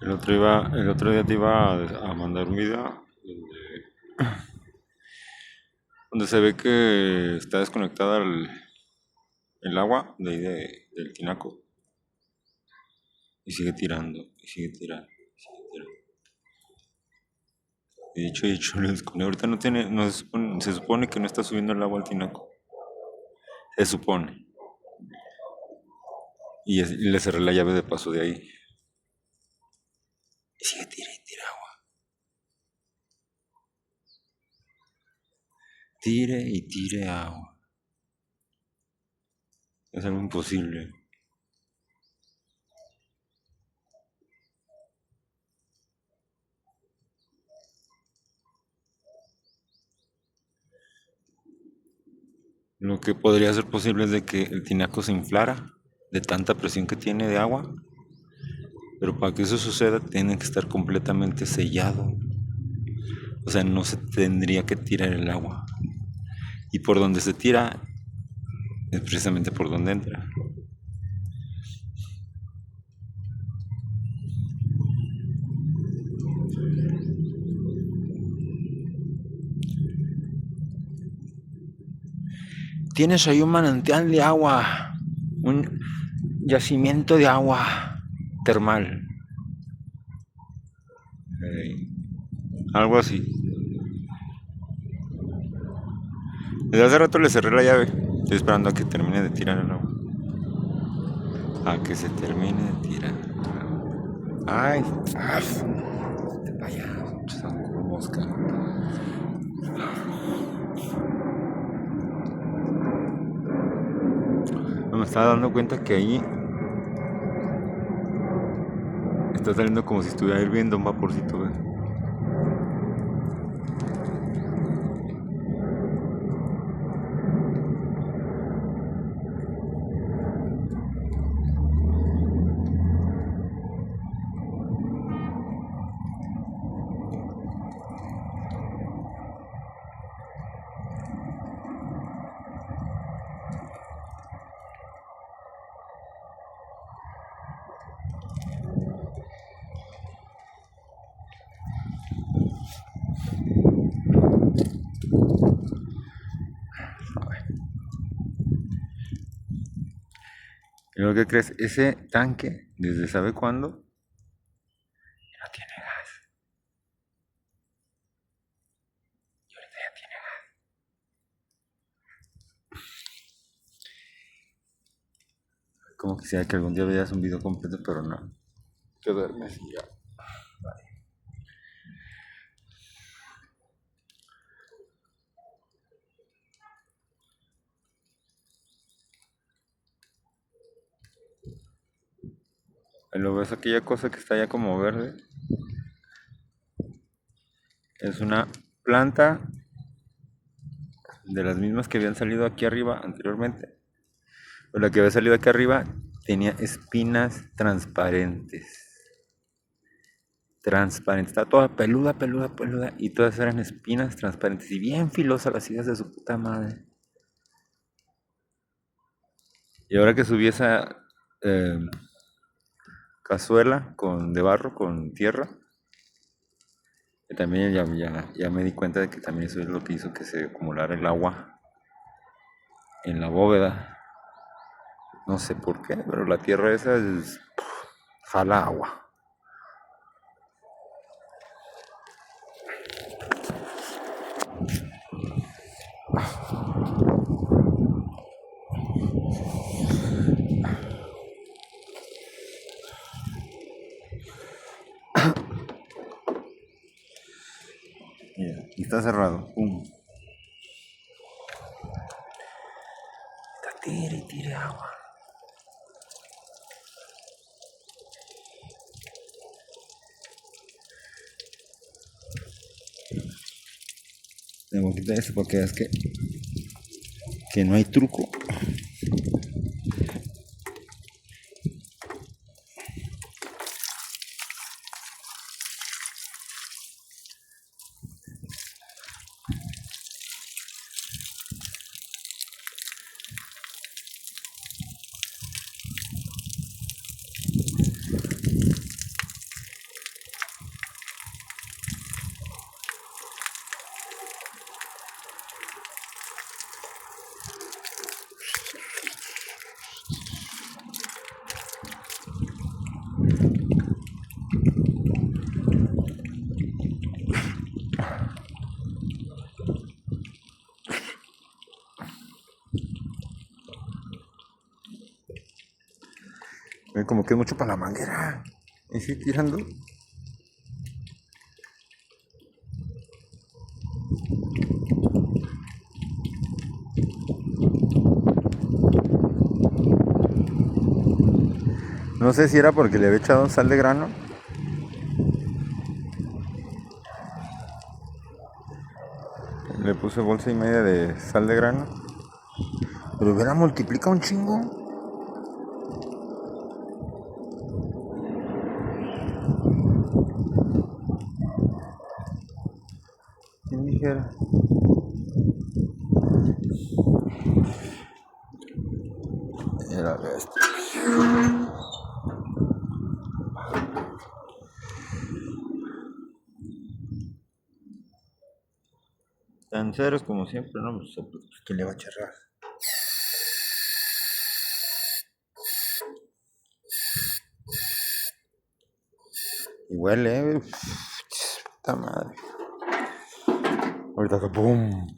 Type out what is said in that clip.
El otro día te iba a mandar un video donde se ve que está desconectada el agua de ahí del tinaco y sigue tirando, y sigue tirando, y sigue tirando. Y dicho, lo desconecté. Ahorita no tiene, no se supone que no está subiendo el agua al tinaco. Se supone. Y le cerré la llave de paso de ahí. Y sigue tira y tira agua. Tire y tire agua. Es algo imposible. Lo que podría ser posible es de que el tinaco se inflara de tanta presión que tiene de agua, pero para que eso suceda tiene que estar completamente sellado. O sea, no se tendría que tirar el agua. Y por donde se tira es precisamente por donde entra. Tienes ahí un manantial de agua, un yacimiento de agua termal. Algo así. Desde hace rato le cerré la llave. Estoy esperando a que termine de tirar el agua. A que se termine de tirar. Ay, vaya, como mosca. No me estaba dando cuenta que ahí está saliendo como si estuviera hirviendo un vaporcito, ¿ves? ¿Y lo que crees? Ese tanque, desde sabe cuándo, no tiene gas. Y ahorita ya tiene gas. Como quisiera que algún día veas un video completo, pero no. Que duermes y ya. Lo ves aquella cosa que está allá como verde. Es una planta de las mismas que habían salido aquí arriba anteriormente. Pero la que había salido aquí arriba tenía espinas transparentes. Transparentes. Estaba toda peluda, peluda, peluda. Y todas eran espinas transparentes. Y bien filosas las hijas de su puta madre. Y ahora que subí esa eh, cazuela de barro, con tierra, que también ya me di cuenta de que también eso es lo que hizo que se acumulara el agua en la bóveda. No sé por qué, pero la tierra esa jala agua. Mira, y está cerrado. Pum. Está tire y tire agua. Tengo que quitar eso porque es que no hay truco. Como que es mucho para la manguera. Y sí, tirando. No sé si era porque le había echado sal de grano. Le puse bolsa y media de sal de grano. Pero hubiera multiplicado un chingo. ¿Quién dijera? Era bestia. Tan ceros como siempre, ¿no? Pues, ¿quién le va a charrar? Y huele, puta madre. Ahorita que pum.